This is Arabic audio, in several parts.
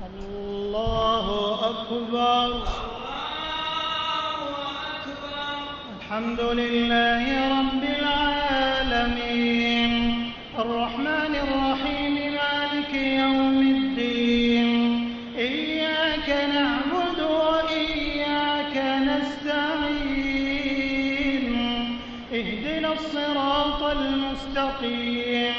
الله أكبر. الحمد لله رب العالمين الرحمن الرحيم مالك يوم الدين إياك نعبد وإياك نستعين اهدنا الصراط المستقيم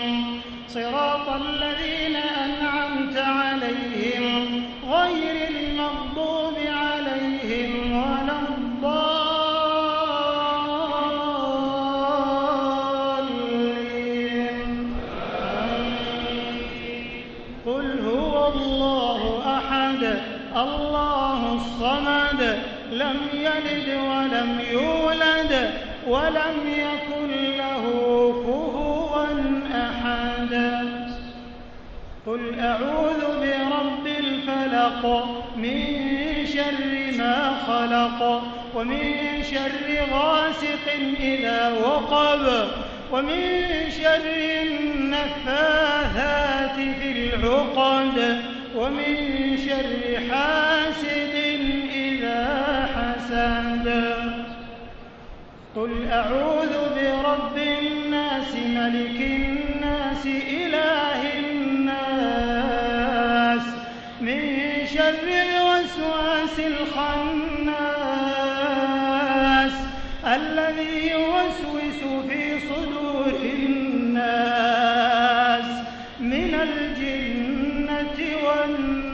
صراط الذين أنعمت عليهم غير المغضوب عليهم ولا الضالين. قل هو الله أحد الله الصمد لم يلد ولم يولد ولم يكن له كفوا أحد. قل أعوذ برب الفلق من شر ما خلق ومن شر غاسق إذا وقب ومن شر النفاثات في العقد ومن شر حاسد إذا حسد. قل أعوذ برب الناس ملك الناس إله الناس من شر الوسواس الخناس الذي يوسوس في صدور الناس من الجنة والناس.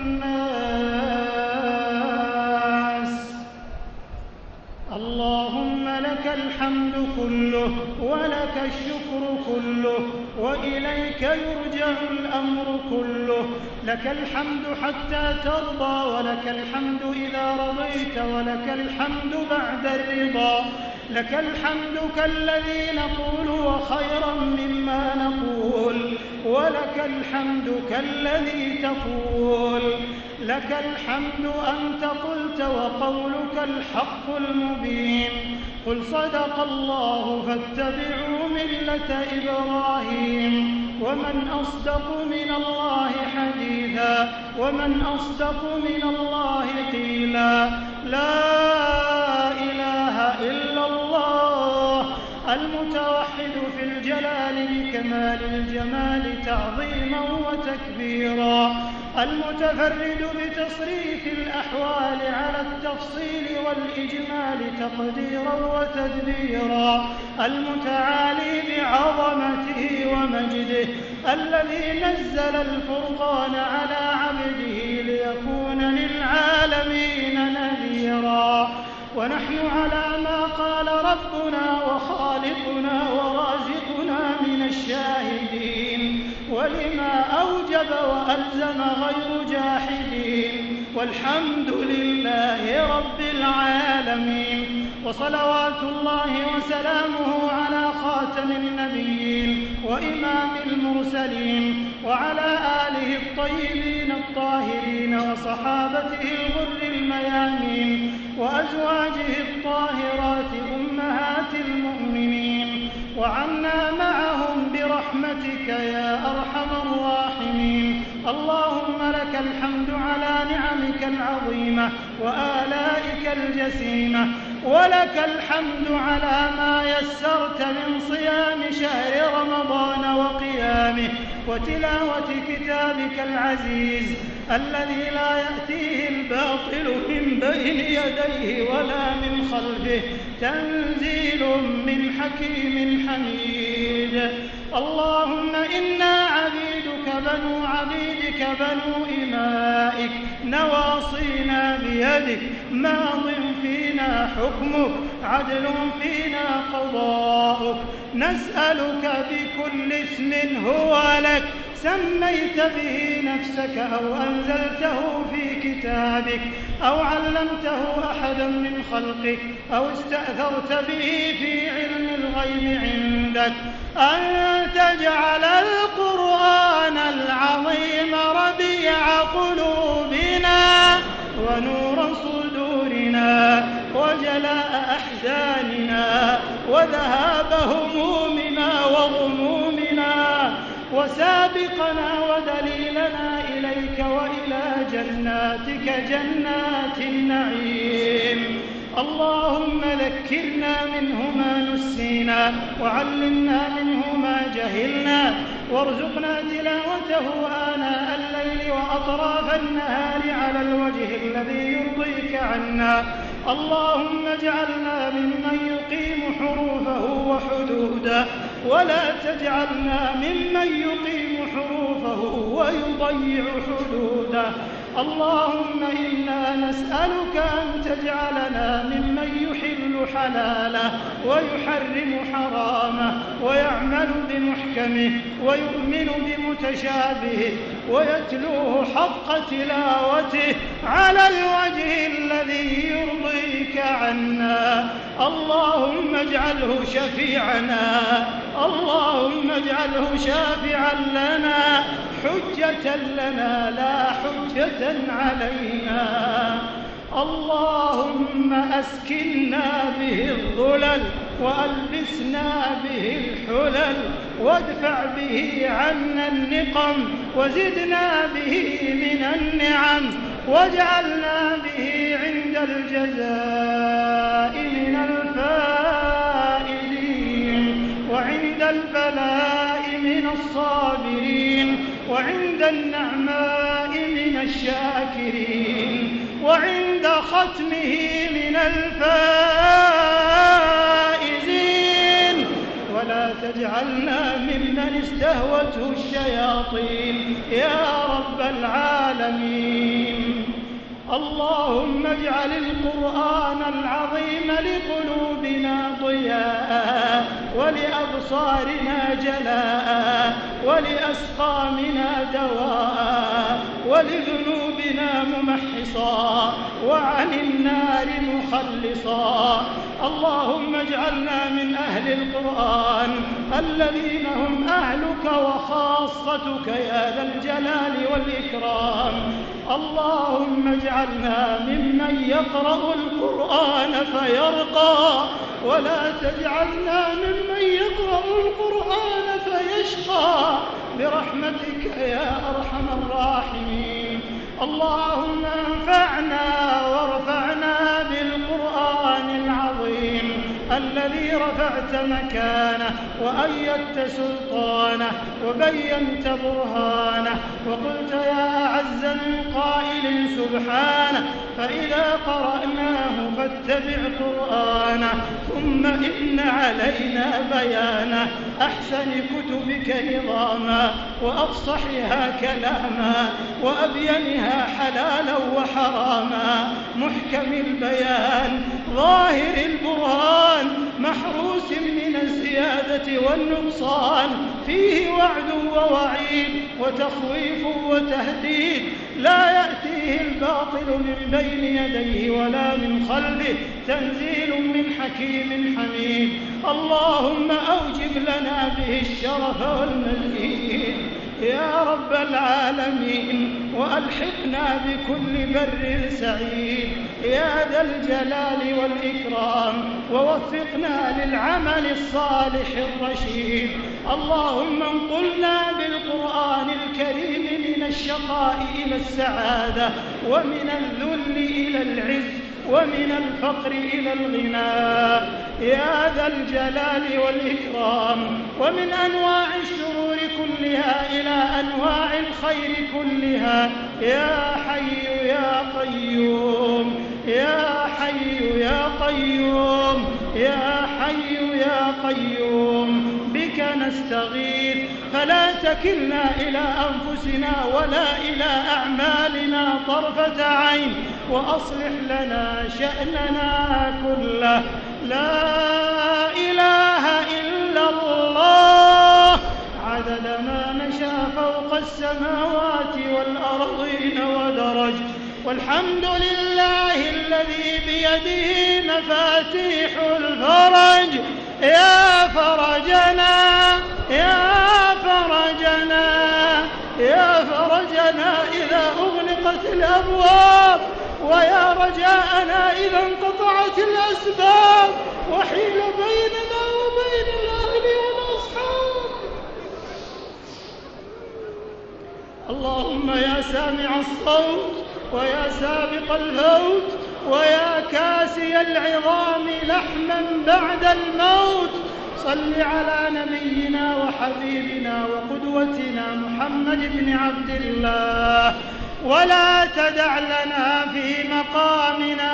اللهم لك الحمد كله ولك الشكر كله وإليك يرجع الأمر كله. لك الحمد حتى ترضى ولك الحمد إذا رضيت ولك الحمد بعد الرضا. لك الحمد كالذي نقول وخيرا مما نقول ولك الحمد كالذي تقول. لك الحمد أنت قلت وقولك الحق المبين. قل صدق الله فاتبعوا ملة إبراهيم ومن أصدق من الله حديثا ومن أصدق من الله قيلا. لا إله إلا الله المتوحد في الجلال بكمال الجمال تعظيما وتكبيرا المتفرد بتصريف الأحوال على التفصيل والإجمال تقديرا وتدبيرا المتعالي بعظمته ومجده الذي نزل الفرقان على عبده ليكون للعالمين نذيرا. ونحن على ما قال ربنا وخالقنا ورازقنا من الشاهدين ولما أوجب وألزم غير جاحدين والحمد لله رب العالمين. وصلوات الله وسلامه على خاتم النبيين وإمام المرسلين وعلى آله الطيبين الطاهرين وصحابته الغر الميامين وأزواجه الطاهرات أمهات المؤمنين وعنا معهم برحمتك يا أرحم الراحمين. اللهم لك الحمد على نعمك العظيمة وآلائك الجسيمة ولك الحمد على ما يسرت من صيام شهر رمضان وقيامه وتلاوة كتابك العزيز الذي لا يأتيه الباطل من بين يديه ولا من خلفه تنزيل من حكيم حميد. اللهم إنا عبيدك بنو عبيدك بنو إمائك نواصينا بيدك ماض فينا حكمك عدل فينا قضاؤك. نسألك بكل اسم هو لك سميت به نفسك أو أنزلته في كتابك أو علمته أحدا من خلقك أو استأثرت به في علم الغيب عندك أن تجعل القرآن العظيم ربيع قلوبنا ونور صدورنا وجلاء أحزاننا وذهاب همومنا وغمومنا وسابقنا ودليلنا إليك وإلى جناتك جنات النعيم. اللهم ذكرنا منه ما نسينا وعلمنا منه ما جهلنا وارزقنا تلاوته آناء الليل وأطراف النهار على الوجه الذي يرضيك عنا. اللهم اجعلنا ممن يقيم حروفه وحدوده ولا تجعلنا ممن يقيم حروفه ويضيع حدوده. اللهم إنا نسألك أن تجعلنا ممن يحل حلاله ويحرم حرامه ويعمل بمحكمه ويؤمن بمتشابهه ويتلوه حق تلاوته على الوجه الذي يرضيك عنا. اللهم اجعله شفيعنا، اللهم اجعله شافعا لنا، حجة لنا لا حجة علينا. اللهم أسكننا به الظلل وألبسنا به الحلل وادفع به عنا النقم وزدنا به من النعم واجعلنا به عند الجزاء من الفائزين وعند البلاء من الصابرين وعند النعماء من الشاكرين وعند ختمه من الفائزين. ولا تجعلنا ممن استهوته الشياطين يا رب العالمين. اللهم اجعل القرآن العظيم لقلوبنا ضياء ولأبصارنا جلاء ولأسقامنا دواء ولذنوبنا ممحصا وعن النار مخلصا. اللهم اجعلنا من أهل القرآن الذين هم أهلك وخاصتك يا ذا الجلال والإكرام. اللهم اجعلنا ممن يقرأ القرآن فيرقى ولا تجعلنا ممن يقرأ القرآن فيشقى برحمتك يا أرحم الراحمين. اللهم انفعنا وارفعنا بالقرآن العظيم الذي رفعت مكانه وأيدت سلطانه وبينت برهانه وقلت يا أعز من قائل سبحانه فإذا قرأناه فاتبع قرآنه ثم إن علينا بيانه أحسن كتبك نظاما وأفصحها كلاما وأبينها حلالا وحراما محكم البيان ظاهر البرهان محروس من الزيادة والنقصان فيه وعد ووعيد وتخويف وتهديد لا يأتيه الباطل من بين يديه ولا من خلفه تنزيل من حكيم حميد. اللهم أوجب لنا به الشرف والمزيد يا رب العالمين وألحقنا بكل بر سعيد يا ذا الجلال والإكرام ووفقنا للعمل الصالح الرشيد. اللهم انقلنا بالقرآن الكريم من الشقاء إلى السعادة ومن الذل إلى العز ومن الفقر إلى الغنى يا ذا الجلال والإكرام ومن أنواع الشرور كلها إلى أنواع الخير كلها يا حي يا قيوم يا حي يا قيوم يا حي يا قيوم بك نستغيث فلا تكلنا إلى أنفسنا ولا إلى أعمالنا طرفة عين وأصلح لنا شأننا كله. لا إله إلا الله عدد ما مشى فوق السماوات والأرضين ودرج والحمد لله الذي بيده مفاتيح الفرج يا فرجنا يا فرجنا يا فرجنا إذا أغلقت الأبواب ويا رجاءنا إذا انقطعت الأسباب وحيل بيننا وبين الأهل والأصحاب. اللهم يا سامع الصوت ويا سابق الفوت ويا كاسي العظام لحما بعد الموت، صل على نبينا وحبيبنا وقدوتنا محمد بن عبد الله، ولا تدع لنا في مقامنا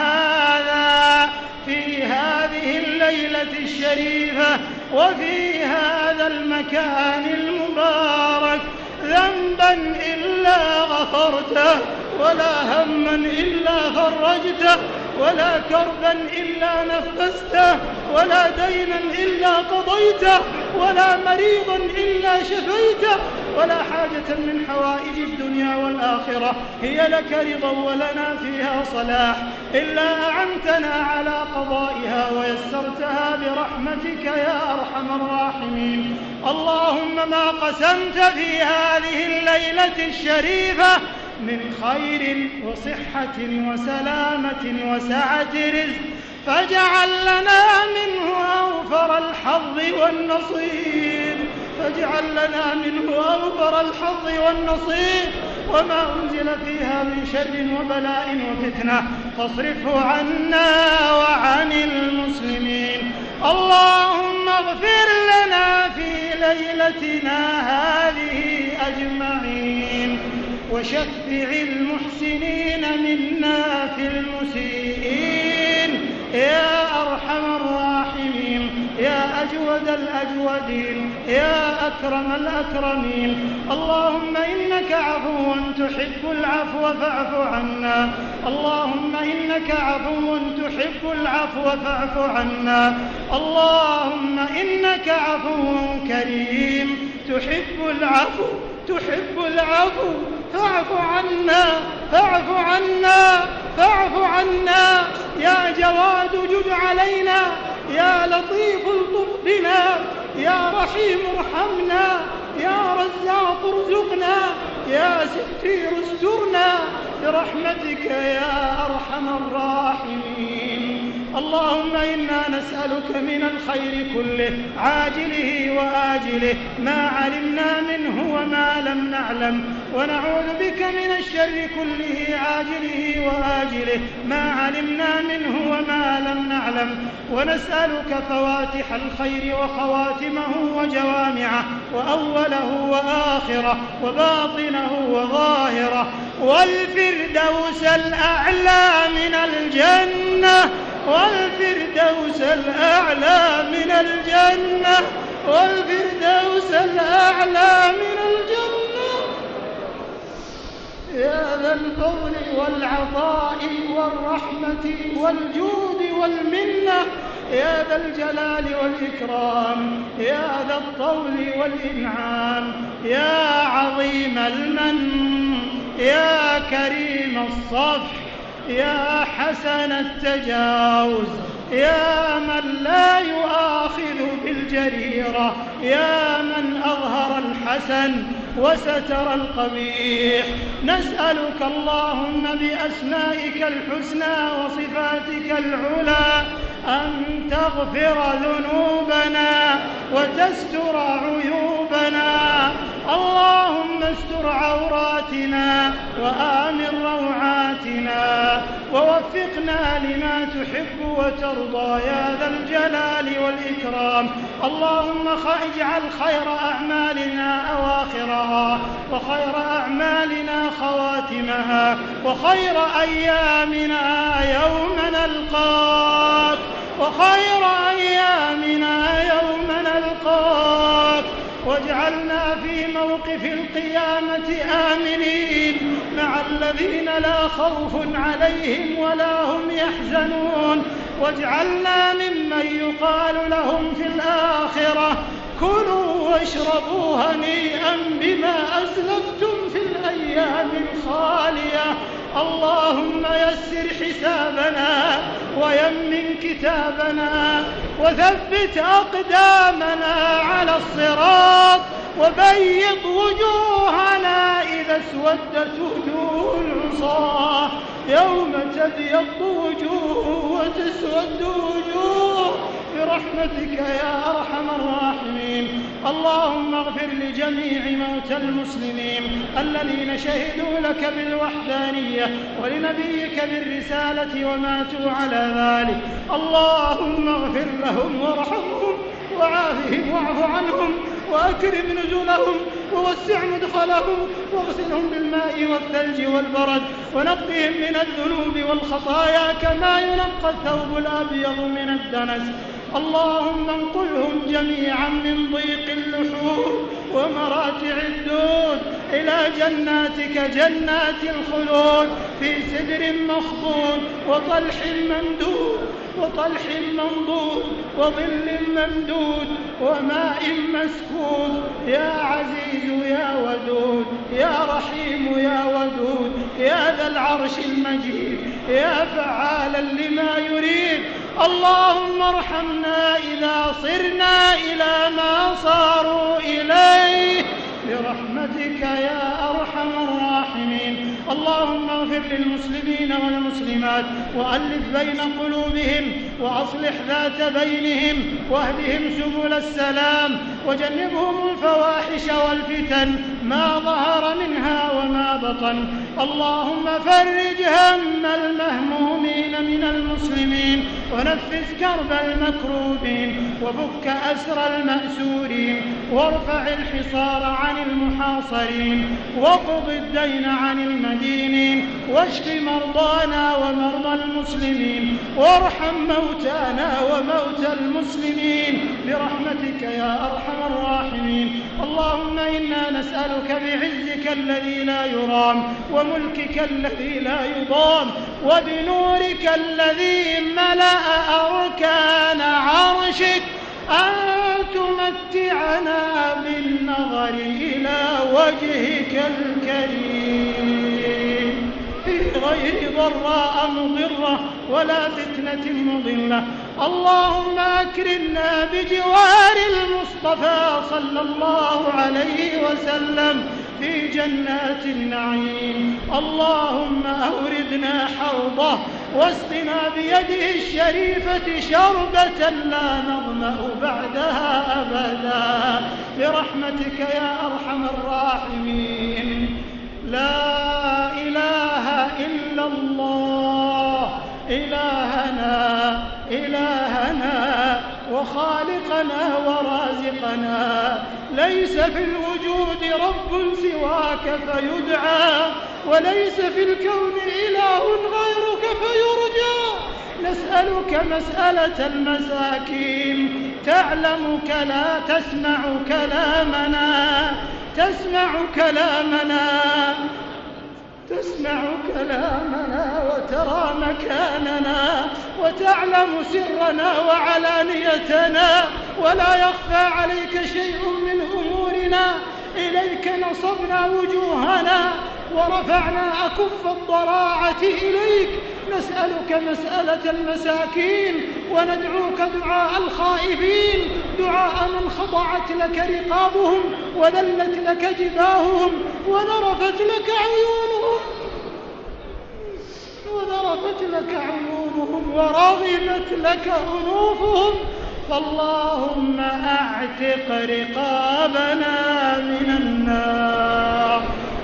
هذا في هذه الليلة الشريفة وفي هذا المكان المبارك ذنبا إلا غفرته، ولا هما إلا فرجته، ولا كربا إلا نفسته، ولا دينا إلا قضيته، ولا مريضا إلا شفيته، ولا حاجة من حوائج الدنيا والآخرة هي لك رضا ولنا فيها صلاح إلا أعنتنا على قضائها ويسرتها برحمتك يا أرحم الراحمين. اللهم ما قسمت في هذه الليلة الشريفة من خير وصحة وسلامة وسعة رزق فاجعل لنا منه أوفر الحظ والنصيب، فاجعل لنا منه أوفر الحظ والنصيب، وما أنزل فيها من شر وبلاء وفتنة فاصرفه عنا وعن المسلمين. اللهم اغفر لنا في ليلتنا هذه أجمعين، وشفع المحسنين منا في المسيئين يا أرحم الراحمين، يا أجود الأجودين، يا أكرم الأكرمين. اللهم إنك عفو تحب العفو فاعف عنا، اللهم إنك عفو تحب العفو فاعف عنا، اللهم إنك عفو كريم تحب العفو فاعف عنا فاعف عنا فاعف عنا، يا جواد جد علينا، يا لطيف الطف بنا، يا رحيم ارحمنا، يا رزاق ارزقنا، يا ستير استرنا برحمتك يا أرحم الراحمين. اللهم إنا نسألك من الخير كله عاجله وآجله ما علمنا منه وما لم نعلم، ونعوذ بك من الشر كله عاجله وآجله ما علمنا منه وما لم نعلم، ونسألك فواتح الخير وخواتمه وجوامعه وأوله وآخره وباطنه وظاهره، والفردوس الأعلى من الجنة، والفردوس الأعلى من الجنة، والفردوس الأعلى من الجنة، يا ذا الفضل والعطاء والرحمة والجود والمنة، يا ذا الجلال والإكرام، يا ذا الطول والإنعام، يا عظيم المن، يا كريم الصفح، يا حسن التجاوز، يا من لا يؤاخذ بالجريرة، يا من أظهر الحسن وستر القبيح، نسألك اللهم بأسمائك الحسنى وصفاتك العلى أن تغفر ذنوبنا وتستر عيوبنا. اللهم استر عوراتنا وآمن روعاتنا، ووفقنا لما تحب وترضى يا ذا الجلال والإكرام. اللهم اجعل خير أعمالنا أواخرها، وخير أعمالنا خواتمها، وخير أيامنا يوم نلقاك، وخير أيامنا يوم نلقاك، واجعلنا في موقف القيامة آمنين مع الذين لا خوف عليهم ولا هم يحزنون، واجعلنا ممن يقال لهم في الآخرة كلوا واشربوا هنيئا بما أسلفتم في الأيام الخالية. اللهم يسر حسابنا ويمن كتابنا وثبت أقدامنا على الصراط، وبيض وجوهنا إذا اسودت وجوه العصاة، يوم تبيض وجوه وتسود وجوه برحمتك يا أرحم الراحمين. اللهم اغفر لجميع موتى المسلمين الذين شهدوا لك بالوحدانية ولنبيك بالرسالة وماتوا على ذلك. اللهم اغفر لهم وارحمهم وعافهم واعف عنهم وأكرم نزلهم ووسع مدخلهم واغسلهم بالماء والثلج والبرد ونقهم من الذنوب والخطايا كما ينقى الثوب الأبيض من الدنس. اللهم انقلهم جميعا من ضيق اللحوم ومراتع الدود إلى جناتك جنات الخلود في سدر مخضود وطلح منضود وظل ممدود وماء مسكوب. يا عزيز يا ودود يا رحيم يا ودود يا ذا العرش المجيد يا فعالا لما يريد. اللهم ارحمنا إذا صرنا إلى ما صاروا إليه برحمتك يا أرحم الراحمين. اللهم اغفر للمسلمين والمسلمات وألف بين قلوبهم وأصلح ذات بينهم واهدهم سبل السلام وجنبهم الفواحش والفتن ما ظهر منها وما بطن. اللهم فرج هم المهمومين من المسلمين ونفس كرب المكروبين وفك أسر المأسورين وارفع الحصار عن المحاصرين واقض الدين عن المدينين واشف مرضانا ومرضى المسلمين وارحم موتانا وموتى المسلمين برحمتك يا أرحم الراحمين. اللهم إنا نسألك بعزك الذي لا يرام وملكك الذي لا يضام وبنورك الذي ملأ أركان عرشك أن تمتعنا بالنظر إلى وجهك الكريم في غير ضراء مضرة ولا فتنة مضلة. اللهم أكرمنا بجوار المصطفى صلى الله عليه وسلم في جنات النعيم. اللهم أوردنا حوضه واسقنا بيده الشريفة شربة لا نظمأ بعدها أبدا برحمتك يا أرحم الراحمين. لا إله إلا الله إلهنا وخالقنا ورازقنا. ليس في الوجود رب سواك فيدعى وليس في الكون إله غيرك فيرجى. نسألك مسألة المساكين تعلمك لا تسمع كلامنا وترى مكاننا وتعلم سرنا وعلانيتنا ولا يخفى عليك شيء من أمورنا. إليك نصبنا وجوهنا ورفعنا أكف الضراعة إليك. نسألك مسألة المساكين وندعوك دعاء الخائبين دعاء من خضعت لك رقابهم وذلت لك جباههم وذرفت لك عيونهم ورغمت لك أنوفهم. فاللهم أعتق رقابنا من النار.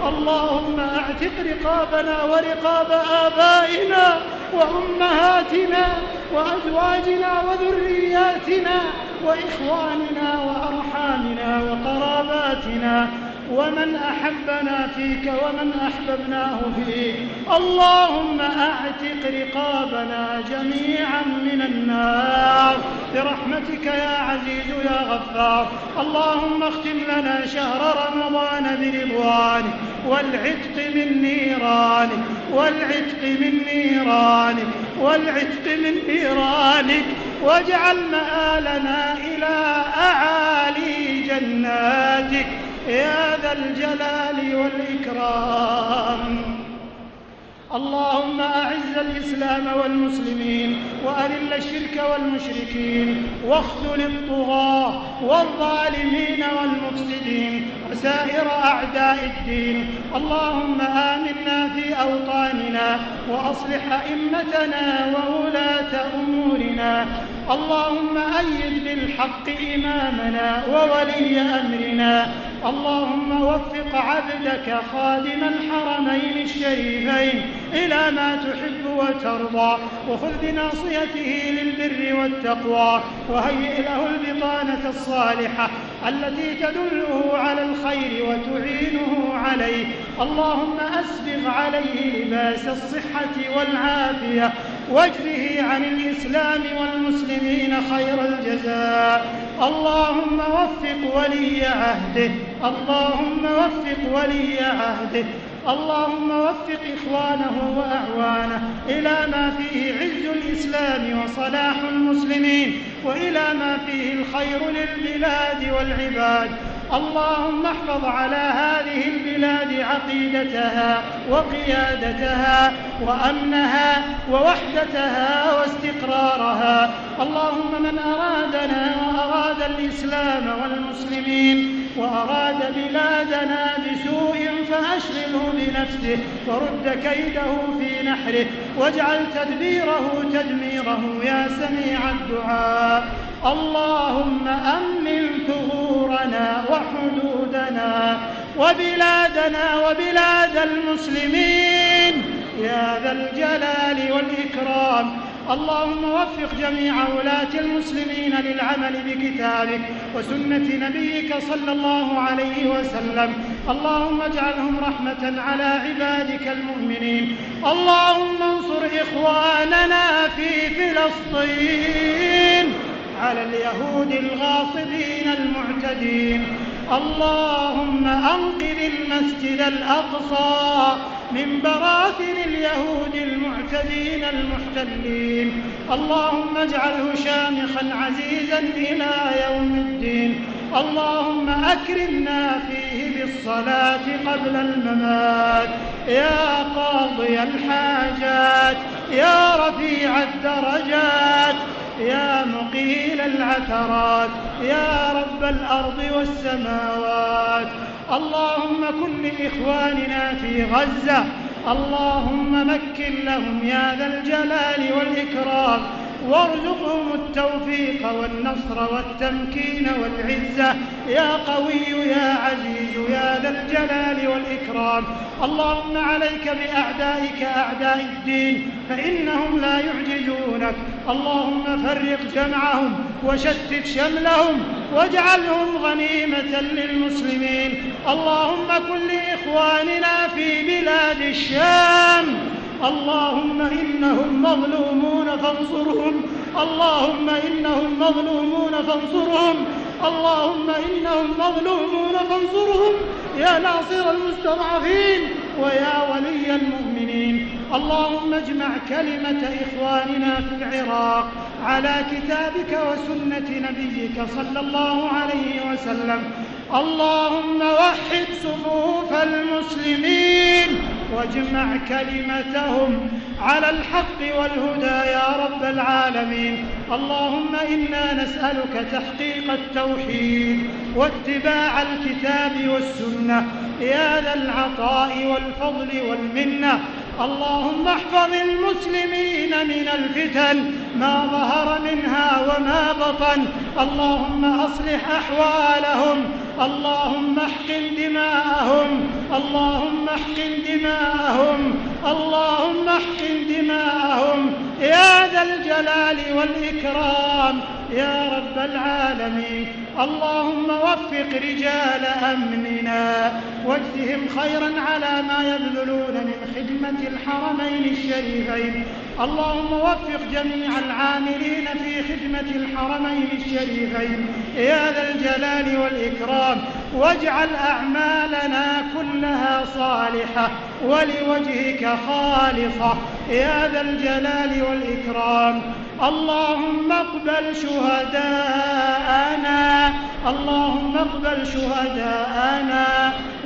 اللهم أعتق رقابنا ورقاب آبائنا وأمهاتنا وأزواجنا وذرياتنا وإخواننا وأرحامنا وقراباتنا ومن أحبنا فيك ومن أحببناه فيك. اللهم أعتق رقابنا جميعا من النار برحمتك يا عزيز يا غفار. اللهم اختم لنا شهر رمضان برضوانك والعتق من نيرانك واجعل مآلنا إلى أعالي جناتك يا ذا الجلال والإكرام. اللهم أعز الإسلام والمسلمين وأذل الشرك والمشركين واخذل الطغاة والظالمين والمفسدين وسائر أعداء الدين. اللهم آمنا في أوطاننا وأصلح أئمتنا وولاة أمورنا. اللهم أيد بالحق إمامنا وولي أمرنا. اللهم وفق عبدك خادم الحرمين الشريفين إلى ما تحب وترضى، وخذ بناصيته للبر والتقوى، وهيئ له البطانة الصالحة التي تدله على الخير وتعينه عليه. اللهم أسبغ عليه لباس الصحة والعافية، واجزه عن الإسلام والمسلمين خير الجزاء. اللهم وفق ولي عهده، اللهم وفق ولي عهده، اللهم وفق إخوانه وأعوانه إلى ما فيه عز الإسلام وصلاح المسلمين، وإلى ما فيه الخير للبلاد والعباد. اللهم احفظ على هذه البلاد عقيدتها وقيادتها وأمنها ووحدتها واستقرارها. اللهم من أرادنا وأراد الإسلام والمسلمين وأراد بلادنا بسوء فأشغله بنفسه ورد كيده في نحره، واجعل تدبيره تدميره يا سميع الدعاء. اللهم أمن ثغورنا وحدودنا وبلادنا وبلاد المسلمين يا ذا الجلال والإكرام. اللهم وفق جميع ولاة المسلمين للعمل بكتابك وسنة نبيك صلى الله عليه وسلم. اللهم اجعلهم رحمة على عبادك المؤمنين. اللهم انصر إخواننا في فلسطين على اليهود الغاصبين المعتدين. اللهم أنقذ المسجد الأقصى من براثن اليهود المعتدين المحتلين. اللهم اجعله شامخا عزيزا إلى يوم الدين. اللهم أكرمنا فيه بالصلاة قبل الممات يا قاضي الحاجات يا رفيع الدرجات يا مقيل العثرات يا رب الأرض والسماوات. اللهم كن لإخواننا في غزة، اللهم مكن لهم يا ذا الجلال والإكرام، وارزقهم التوفيق والنصر والتمكين والعزة يا قوي يا عزيز يا ذا الجلال والإكرام. اللهم عليك بأعدائك أعداء الدين فإنهم لا يعجزونك. اللهم فرق جمعهم وشتت شملهم واجعلهم غنيمة للمسلمين. اللهم كن لإخواننا في بلاد الشام، اللهم إنهم مظلومون فانصرهم، اللهم إنهم مظلومون فانصرهم، اللهم إنهم مظلومون فانصرهم يا ناصر المستضعفين ويا ولي المؤمنين. اللهم اجمع كلمة إخواننا في العراق على كتابك وسنة نبيك صلى الله عليه وسلم. اللهم وحد صفوف المسلمين واجمع كلمتهم على الحق والهدى يا رب العالمين. اللهم إنا نسألك تحقيق التوحيد واتباع الكتاب والسنة يا ذا العطاء والفضل والمنة. اللهم احفظ المسلمين من الفتن ما ظهر منها وما بطن. اللهم أصلح أحوالهم، اللهم احقن دماءهم، اللهم احقن دماءهم، اللهم احقن دماءهم يا ذا الجلال والإكرام يا رب العالمين. اللهم وفق رجال أمننا واجزهم خيرا على ما يبذلون من خدمة الحرمين الشريفين. اللهم وفق جميع العاملين في خدمة الحرمين الشريفين يا ذا الجلال والإكرام، واجعل أعمالنا كلها صالحة ولوجهك خالصة يا ذا الجلال والإكرام. اللهم اقبل شهداءنا، اللهم اقبل شهداءنا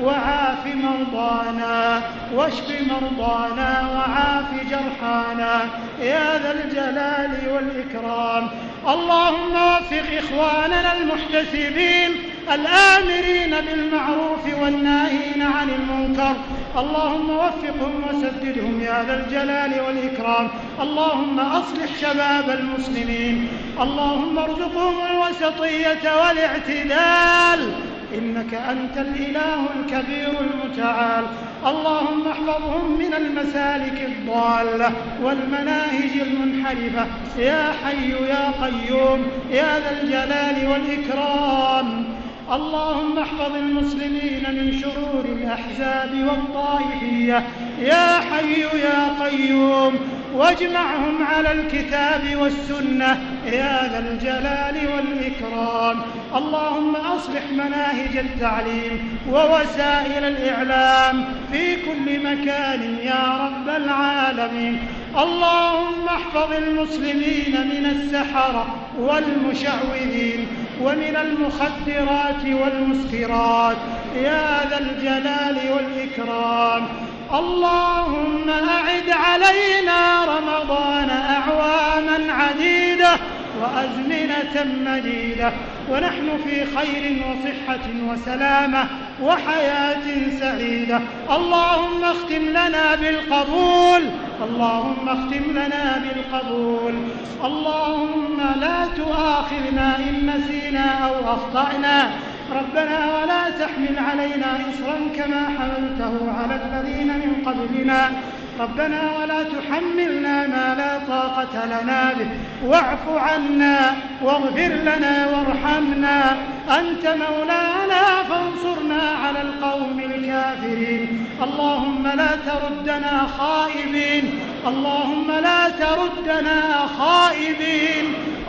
وعاف مرضانا واشف مرضانا وعاف جرحانا يا ذا الجلال والإكرام. اللهم وفق إخواننا المحتسبين الآمرين بالمعروف والناهين عن المنكر اللهم وفقهم وسددهم يا ذا الجلال والإكرام. اللهم أصلح شباب المسلمين، اللهم ارزقهم الوسطية والاعتدال، إنك أنت الإله الكبير المتعال. اللهم احفظهم من المسالك الضالة والمناهج المنحرفة يا حي يا قيوم يا ذا الجلال والإكرام. اللهم احفظ المسلمين من شرور الأحزاب والطائفية يا حي يا قيوم، واجمعهم على الكتاب والسنة يا ذا الجلال والإكرام. اللهم أصلح مناهج التعليم ووسائل الإعلام في كل مكان يا رب العالمين. اللهم احفظ المسلمين من السحرة والمشعوذين ومن المخدرات والمسكرات يا ذا الجلال والإكرام. اللهم أعد علينا رمضان أعواما عديدة وأزمنة مديدة ونحن في خير وصحة وسلامة وحياة سعيدة. اللهم اختم لنا بالقبول، اللهم اختم لنا بالقبول. اللهم لا تؤاخذنا إن نسينا أو أخطأنا، ربنا ولا تحمل علينا إصرا كما حملته على الذين من قبلنا، ربنا ولا تحملنا ما لا طاقة لنا به، واعف عنا واغفر لنا وارحمنا، أنت مولانا فانصرنا على القوم الكافرين. اللهم لا تردنا خائبين، اللهم لا تردنا خائبين،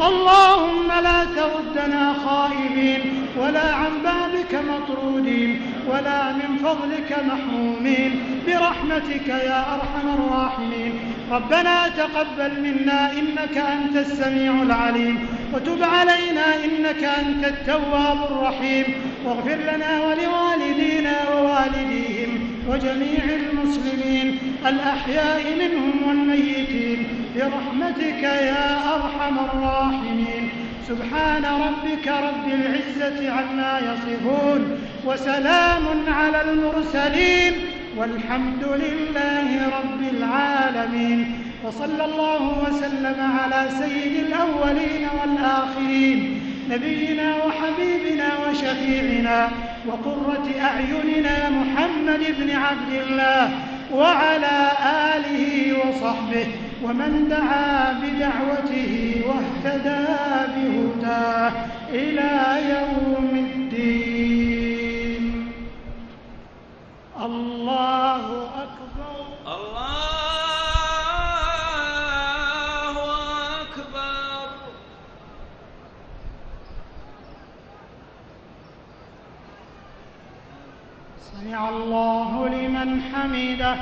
اللهم لا تردنا خائبين ولا عن بابك مطرودين ولا من فضلك محرومين برحمتك يا أرحم الراحمين. ربنا تقبل منا إنك أنت السميع العليم، وتب علينا إنك أنت التواب الرحيم، واغفر لنا ولوالدينا ووالديهم وجميع المسلمين الأحياء منهم والميتين برحمتك يا أرحم الراحمين. سبحان ربك رب العزة عما يصفون وسلام على المرسلين والحمد لله رب العالمين. وصلى الله وسلم على سيد الأولين والآخرين نبينا وحبيبنا وشفيعنا وقرة أعيننا محمد بن عبد الله وعلى آله وصحبه ومن دعا بدعوته واهتدى بهداه إلى يوم الدين. الله أكبر. الله أكبر. سمع الله لمن حمده.